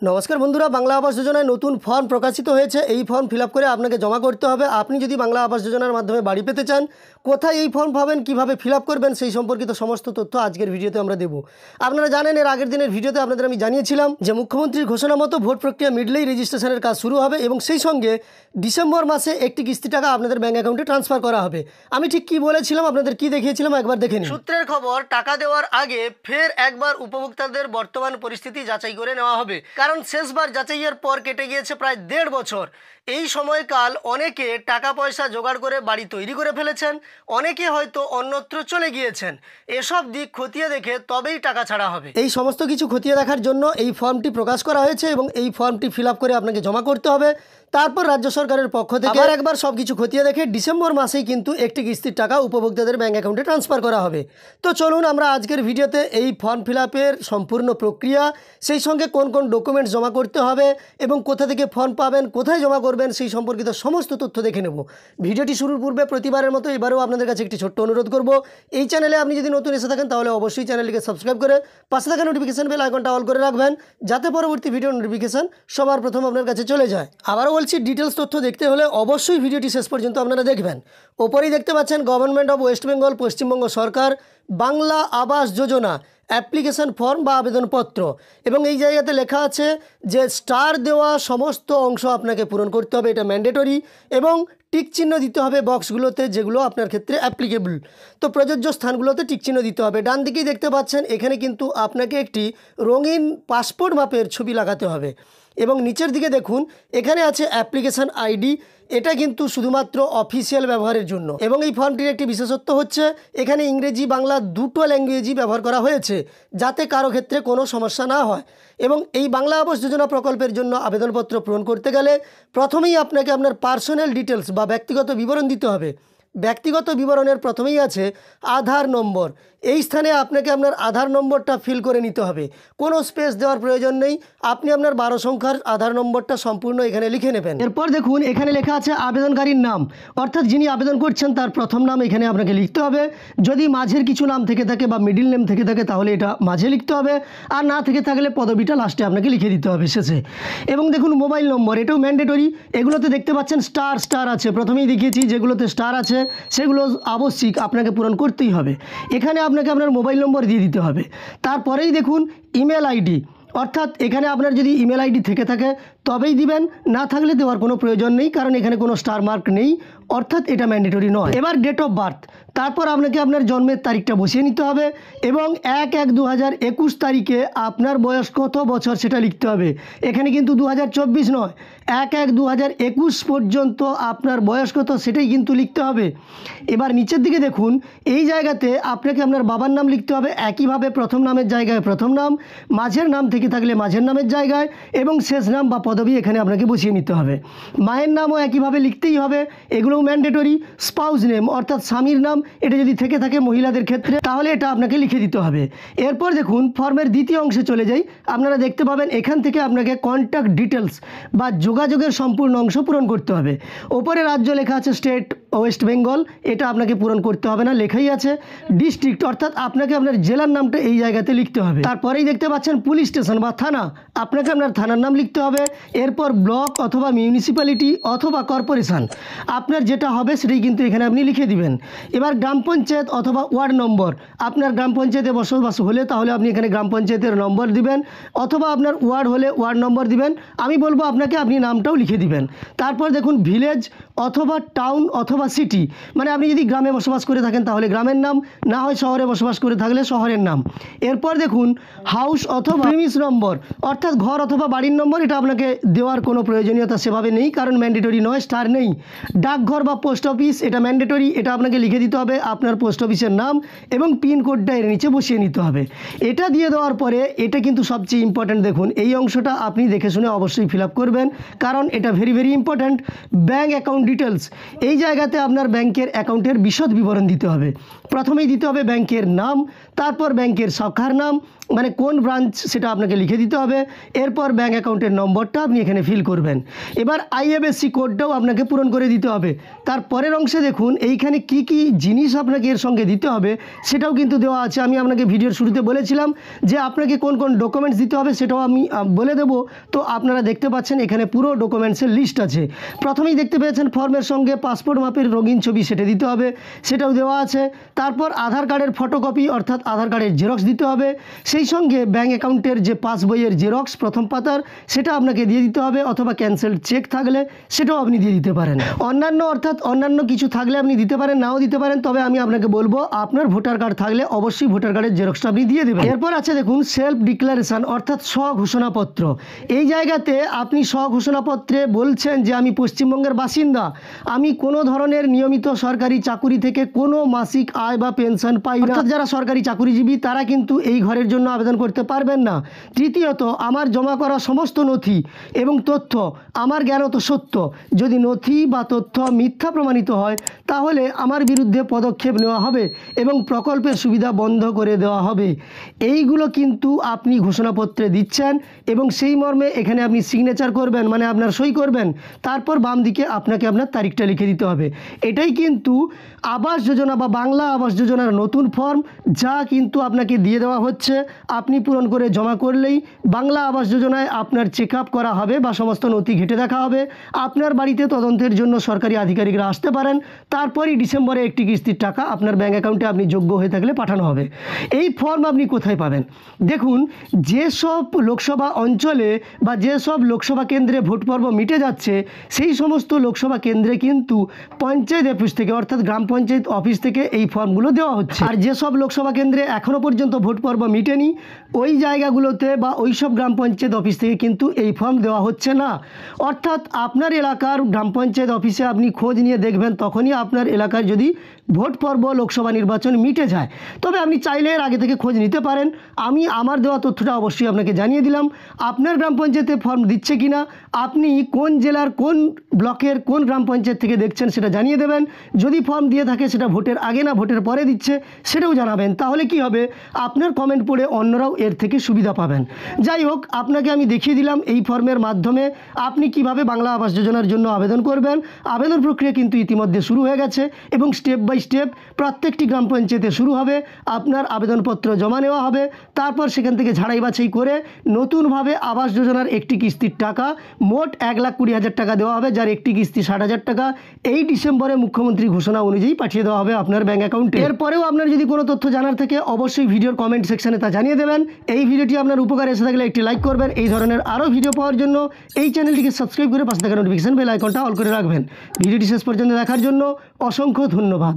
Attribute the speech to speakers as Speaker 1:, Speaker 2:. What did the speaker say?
Speaker 1: নমস্কার বন্ধুরা, বাংলা আবাস যোজনায় নতুন ফর্ম প্রকাশিত হয়েছে। এই ফর্ম ফিল আপ করে আপনাকে জমা করতে হবে। আপনি যদি বাংলা আবাস যোজনার মাধ্যমে বাড়ি পেতে চান, কোথায় এই ফর্ম পাবেন, কিভাবে ফিল আপ করবেন, সেই সম্পর্কিত সমস্ত তথ্য আজকের ভিডিওতে আমরা দেব। আপনারা জানেন, এর আগের দিনের ভিডিওতে আপনাদের আমি জানিয়েছিলাম যে মুখ্যমন্ত্রীর ঘোষণা মতো ভোট প্রক্রিয়া মিটলেই রেজিস্ট্রেশনের কাজ শুরু হবে এবং সেই সঙ্গে ডিসেম্বর মাসে একটি কিস্তি টাকা আপনাদের ব্যাঙ্ক অ্যাকাউন্টে ট্রান্সফার করা হবে। আমি ঠিক কী বলেছিলাম, আপনাদের কি দেখিয়েছিলাম, একবার দেখে নিন। সূত্রের খবর, টাকা দেওয়ার আগে ফের একবার উপভোক্তাদের বর্তমান পরিস্থিতি যাচাই করে নেওয়া হবে। কারণ শেষবার যাচাইয়ের পর কেটে গিয়েছে প্রায় 1.5 বছর। এই সময়কাল অনেকে টাকা পয়সা জোগাড় করে বাড়ি তৈরি করে ফেলেছেন, অনেকে হয়তো অন্যত্র চলে গিয়েছেন। এসব দিক খতিয়ে দেখে তবেই টাকা ছাড়া হবে। এই সমস্ত কিছু খতিয়ে দেখার জন্য এই ফর্মটি প্রকাশ করা হয়েছে এবং এই ফর্মটি ফিল আপ করে আপনাকে জমা করতে হবে। তারপর রাজ্য সরকারের পক্ষ থেকে আবার একবার সব কিছু খতিয়ে দেখে ডিসেম্বর মাসেই কিন্তু একটি কিস্তির টাকা উপভোক্তাদের ব্যাঙ্ক অ্যাকাউন্টে ট্রান্সফার করা হবে। তো চলুন আমরা আজকের ভিডিওতে এই ফর্ম ফিল আপের সম্পূর্ণ প্রক্রিয়া, সেই সঙ্গে কোন কোন ডকুমেন্টস জমা করতে হবে এবং কোথা থেকে ফর্ম পাবেন, কোথায় জমা করবেন, সেই সম্পর্কিত সমস্ত তথ্য দেখে নেব। ভিডিওটি শুরুর পূর্বে প্রতিবারের মতো এবারেও আপনাদের কাছে একটি ছোট্ট অনুরোধ করব, এই চ্যানেলে আপনি যদি নতুন এসে থাকেন তাহলে অবশ্যই চ্যানেলটিকে সাবস্ক্রাইব করে পাশে থাকা নোটিফিকেশন বেল আইকনটা অল করে রাখবেন, যাতে পরবর্তী ভিডিও নোটিফিকেশন সবার প্রথম আপনার কাছে চলে যায়। আবারও বলছি, ডিটেলস তথ্য দেখতে হলে অবশ্যই ভিডিওটি শেষ পর্যন্ত আপনারা দেখবেন। ওপরেই দেখতে পাচ্ছেন গভর্নমেন্ট অফ ওয়েস্ট বেঙ্গল, পশ্চিমবঙ্গ সরকার, বাংলা আবাস যোজনা অ্যাপ্লিকেশন ফর্ম বা আবেদনপত্র, এবং এই জায়গাতে লেখা আছে যে স্টার দেওয়া সমস্ত অংশ আপনাকে পূরণ করতে হবে, এটা ম্যান্ডেটরি, এবং টিক চিহ্ন দিতে হবে বক্সগুলোতে যেগুলো আপনার ক্ষেত্রে অ্যাপ্লিকেবল। তো প্রযোজ্য স্থানগুলোতে টিক চিহ্ন দিতে হবে। ডান দিকেই দেখতে পাচ্ছেন এখানে কিন্তু আপনাকে একটি রঙিন পাসপোর্ট মাপের ছবি লাগাতে হবে এবং নিচের দিকে দেখুন এখানে আছে অ্যাপ্লিকেশান আইডি। এটা কিন্তু শুধুমাত্র অফিসিয়াল ব্যবহারের জন্য, এবং এই ফর্মটির একটি বিশেষত্ব হচ্ছে এখানে ইংরেজি বাংলা দুটো ল্যাঙ্গুয়েজই ব্যবহার করা হয়েছে, যাতে কারো ক্ষেত্রে কোনো সমস্যা না হয়। এবং এই বাংলা আবাস যোজনা প্রকল্পের জন্য আবেদনপত্র পূরণ করতে গেলে প্রথমেই আপনাকে আপনার পার্সোনাল ডিটেলস বা ব্যক্তিগত বিবরণ দিতে হবে। ব্যক্তিগত বিবরণের প্রথমেই আছে আধার নম্বর। এই স্থানে আপনাকে আপনার আধার নম্বরটা ফিল করে নিতে হবে, কোনো স্পেস দেওয়ার প্রয়োজন নেই। আপনি আপনার 12 সংখ্যার আধার নম্বরটা সম্পূর্ণ এখানে লিখে নেবেন। এরপর দেখুন এখানে লেখা আছে আবেদনকারীর নাম, অর্থাৎ যিনি আবেদন করছেন তার প্রথম নাম এখানে আপনাকে লিখতে হবে। যদি মাঝের কিছু নাম থেকে থাকে বা মিডিল নেম থেকে থাকে তাহলে এটা মাঝে লিখতে হবে, আর না থেকে থাকলে পদবিটা লাস্টে আপনাকে লিখে দিতে হবে শেষে। এবং দেখুন মোবাইল নম্বর, এটাও ম্যান্ডেটরি। এগুলোতে দেখতে পাচ্ছেন স্টার আছে, প্রথমেই দেখিয়েছি যেগুলোতে স্টার আছে সেগুলো আবশ্যিক আপনাকে পূরণ করতেই হবে। এখানে আপনাকে আপনার মোবাইল নম্বর দিয়ে দিতে হবে। তারপরেই দেখুন ইমেল আইডি, অর্থাৎ এখানে আপনার যদি ইমেল আইডি থেকে থাকে তবেই দিবেন, না থাকলে দেওয়ার কোনো প্রয়োজন নেই, কারণ এখানে কোনো স্টার মার্ক নেই, অর্থাৎ এটা ম্যান্ডেটরি নয়। এবার ডেট অফ বার্থ, তারপর আপনাকে আপনার জন্মের তারিখটা বসিয়ে নিতে হবে এবং 1/1/2021 তারিখে আপনার বয়স কত বছর সেটা লিখতে হবে। এখানে কিন্তু 2024 নয়, 1/1/2021 পর্যন্ত আপনার বয়স কত সেটাই কিন্তু লিখতে হবে। এবার নিচের দিকে দেখুন এই জায়গাতে আপনাকে আপনার বাবার নাম লিখতে হবে, একইভাবে প্রথম নামের জায়গায় প্রথম নাম, মাঝের নাম থেকে থাকলে মাঝের নামের জায়গায়, এবং শেষ নাম বা পদবি এখানে আপনাকে বসিয়ে নিতে হবে। মায়ের নামও একইভাবে লিখতেই হবে, এগুলোও ম্যান্ডেটরি। স্পাউস নেম অর্থাৎ স্বামীর নাম, এটা যদি থেকে থাকে মহিলাদের ক্ষেত্রে তাহলে এটা আপনাকে লিখে দিতে হবে। এরপর দেখুন ফর্মের দ্বিতীয় অংশে চলে যাই। আপনারা দেখতে পাবেন এখান থেকে আপনাকে কন্ট্যাক্ট ডিটেলস বা যোগাযোগের সম্পূর্ণ অংশ পূরণ করতে হবে। ওপরে রাজ্য লেখা আছে স্টেট ওয়েস্ট বেঙ্গল, এটা আপনাকে পূরণ করতে হবে না, লেখাই আছে। ডিস্ট্রিক্ট অর্থাৎ আপনাকে আপনার জেলার নামটা এই জায়গাতে লিখতে হবে। তারপরেই দেখতে পাচ্ছেন পুলিশ স্টেশন বা থানা, আপনাকে আপনার থানার নাম লিখতে হবে। এরপর ব্লক অথবা মিউনিসিপ্যালিটি অথবা কর্পোরেশন, আপনার যেটা হবে সেটাই কিন্তু এখানে আপনি লিখে দিবেন। এবার গ্রাম পঞ্চায়েত অথবা ওয়ার্ড নম্বর, আপনার গ্রাম পঞ্চায়েতে বসবাস হলে তাহলে আপনি এখানে গ্রাম পঞ্চায়েতের নম্বর দিবেন, অথবা আপনার ওয়ার্ড হলে ওয়ার্ড নম্বর দিবেন। আমি বলবো আপনাকে আপনি নামটাও লিখে দিবেন। তারপর দেখুন ভিলেজ অথবা টাউন অথবা সিটি, মানে আপনি যদি গ্রামে বসবাস করে থাকেন তাহলে গ্রামের নাম, না হয় শহরে বসবাস করে থাকলে শহরের নাম। এরপর দেখুন হাউস অথবা প্রিমিস নম্বর, অর্থাৎ ঘর অথবা বাড়ির নম্বর, এটা আপনাকে দেওয়ার কোনো প্রয়োজনীয়তা সেভাবে নেই, কারণ ম্যান্ডেটরি নয়, স্টার নেই। ডাকঘর বা পোস্ট অফিস, এটা ম্যান্ডেটরি, এটা আপনাকে লিখে দিতে হবে আপনার পোস্ট অফিসের নাম এবং পিনকোডটা এর নিচে বসিয়ে নিতে হবে। এটা দিয়ে দেওয়ার পরে এটা কিন্তু সবচেয়ে ইম্পর্ট্যান্ট, দেখুন এই অংশটা আপনি দেখে শুনে অবশ্যই ফিল আপ করবেন, কারণ এটা very very important. Bank account details, এই জায়গাতে আপনার ব্যাংকের অ্যাকাউন্টের বিশদ বিবরণ দিতে হবে। প্রথমেই দিতে হবে ব্যাংকের নাম, তারপর ব্যাংকের শাখার নাম, মানে কোন ব্রাঞ্চ সেটা আপনাকে লিখে দিতে হবে। এরপর ব্যাঙ্ক অ্যাকাউন্টের নম্বরটা আপনি এখানে ফিল করবেন। এবার IFSC কোডটাও আপনাকে পূরণ করে দিতে হবে। তারপরের অংশে দেখুন এইখানে কি কি জিনিস আপনাকে এর সঙ্গে দিতে হবে সেটাও কিন্তু দেওয়া আছে। আমি আপনাকে ভিডিওর শুরুতে বলেছিলাম যে আপনাকে কোন কোন ডকুমেন্টস দিতে হবে সেটাও আমি বলে দেবো। তো আপনারা দেখতে পাচ্ছেন এখানে পুরো ডকুমেন্টসের লিস্ট আছে। প্রথমেই দেখতে পেয়েছেন ফর্মের সঙ্গে পাসপোর্ট মাপের রঙিন ছবি সেটা দিতে হবে, সেটাও দেওয়া আছে। তারপর আধার কার্ডের ফটোকপি অর্থাৎ আধার কার্ডের জেরক্স দিতে হবে। সেই সঙ্গে ব্যাঙ্ক অ্যাকাউন্টের যে পাসবইয়ের জেরক্স প্রথম পাতার সেটা আপনাকে দিয়ে দিতে হবে, অথবা ক্যান্সেলড চেক থাকলে সেটাও আপনি দিয়ে দিতে পারেন। অন্যান্য কিছু থাকলে আপনি দিতে পারেন, নাও দিতে পারেন। তবে আমি আপনাকে বলবো আপনার ভোটার কার্ড থাকলে অবশ্যই ভোটার কার্ডের জেরক্সটা আপনি দিয়ে দেবেন। এরপর আছে দেখুন সেলফ ডিক্লারেশন অর্থাৎ স্বঘোষণাপত্র। এই জায়গাতে আপনি স্বঘোষণাপত্রে বলছেন যে আমি পশ্চিমবঙ্গের বাসিন্দা, আমি কোনো ধরনের নিয়মিত সরকারি চাকুরি থেকে কোনো মাসিক আয় বা পেনশন পাই না। অর্থাৎ যারা সরকারি চাকুরিজীবী তারা কিন্তু এই ঘরের জন্য আবেদন করতে পারবেন না। তৃতীয়ত, আমার জমা করা সমস্ত নথি এবং তথ্য আমার জ্ঞানত সত্য। যদি নথি বা তথ্য মিথ্যা প্রমাণিত হয় তাহলে আমার বিরুদ্ধে পদক্ষেপ নেওয়া হবে এবং প্রকল্পের সুবিধা বন্ধ করে দেওয়া হবে। এইগুলো কিন্তু আপনি ঘোষণাপত্রে দিচ্ছেন এবং সেই মর্মে এখানে আপনি সিগনেচার করবেন, মানে আপনার সই করবেন। তারপর বাম দিকে আপনাকে আপনার তারিখটা লিখে দিতে হবে। এটাই কিন্তু আবাস যোজনা বা বাংলা আবাস যোজনার নতুন ফর্ম, যা কিন্তু আপনাকে দিয়ে দেওয়া হচ্ছে। আপনি পূরণ করে জমা করলেই বাংলা আবাস যোজনায় আপনার চেক আপ করা হবে বা সমস্ত নথি ঘেঁটে দেখা হবে। আপনার বাড়িতে তদন্তের জন্য সরকারি আধিকারিকরা আসতে পারেন। তারপরই ডিসেম্বরে একটি কিস্তির টাকা আপনার ব্যাঙ্ক অ্যাকাউন্টে আপনি যোগ্য হয়ে থাকলে পাঠানো হবে। এই ফর্ম আপনি কোথায় পাবেন? দেখুন, যেসব লোকসভা অঞ্চলে বা যেসব লোকসভা কেন্দ্রে ভোট পর্ব মিটে যাচ্ছে সেই সমস্ত লোকসভা কেন্দ্রে কিন্তু পঞ্চায়েত অফিস থেকে অর্থাৎ গ্রাম পঞ্চায়েত অফিস থেকে এই ফর্মগুলো দেওয়া হচ্ছে। আর যেসব লোকসভা কেন্দ্রে এখনও পর্যন্ত ভোট পর্ব মিটেনি ওই জায়গাগুলোতে বা ওই সব গ্রাম পঞ্চায়েত অফিস থেকে কিন্তু এই ফর্ম দেওয়া হচ্ছে না। অর্থাৎ আপনার এলাকার গ্রাম পঞ্চায়েত অফিসে আপনি খোঁজ নিয়ে দেখবেন তখনই আপনার এলাকায় যদি ভোট পর্ব লোকসভা নির্বাচন মিটে যায়। তবে আপনি চাইলে এর আগে থেকে খোঁজ নিতে পারেন। আমি আমার দেওয়া তথ্যটা অবশ্যই আপনাকে জানিয়ে দিলাম। আপনার গ্রাম পঞ্চায়েতে ফর্ম দিচ্ছে কিনা, আপনি কোন জেলার কোন ব্লকের কোন গ্রাম পঞ্চায়েত থেকে দেখছেন সেটা জানিয়ে দেবেন। যদি ফর্ম দিয়ে থাকে সেটা ভোটের আগে না ভোটের পরে দিচ্ছে সেটাও জানাবেন। তাহলে কি হবে, আপনার কমেন্ট পড়ে অন্যরাও এর থেকে সুবিধা পাবেন। যাই হোক, আপনাকে আমি দেখিয়ে দিলাম এই ফর্মের মাধ্যমে আপনি কিভাবে বাংলা আবাস যোজনার জন্য আবেদন করবেন। আবেদন প্রক্রিয়া কিন্তু ইতিমধ্যে শুরু হয়ে গেছে এবং স্টেপ বাই স্টেপ প্রত্যেকটি গ্রাম পঞ্চায়েতে শুরু হবে। আপনার আবেদনপত্র জমা নেওয়া হবে, তারপর সেখান থেকে ঝাড়াই বাছাই করে নতুনভাবে আবাস যোজনার একটি কিস্তির টাকা মোট 1,20,000 টাকা দেওয়া হবে, যার একটি কিস্তি 60,000 টাকা এই ডিসেম্বরে মুখ্যমন্ত্রী ঘোষণা অনুযায়ী পাঠিয়ে দেওয়া হবে আপনার ব্যাঙ্ক অ্যাকাউন্টে। এরপরেও আপনার যদি কোনো তথ্য জানার থাকে অবশ্যই ভিডিওর কমেন্ট সেকশনে তা জানিয়ে দেবেন। এই ভিডিওটি আপনার উপকারে এসে থাকলে একটি লাইক করবেন। এই ধরনের আরও ভিডিও পাওয়ার জন্য এই চ্যানেলটিকে সাবস্ক্রাইব করে পাশে থাকা নোটিফিকেশন বেল আইকনটা অল করে রাখবেন। ভিডিওটি শেষ পর্যন্ত দেখার জন্য অসংখ্য ধন্যবাদ।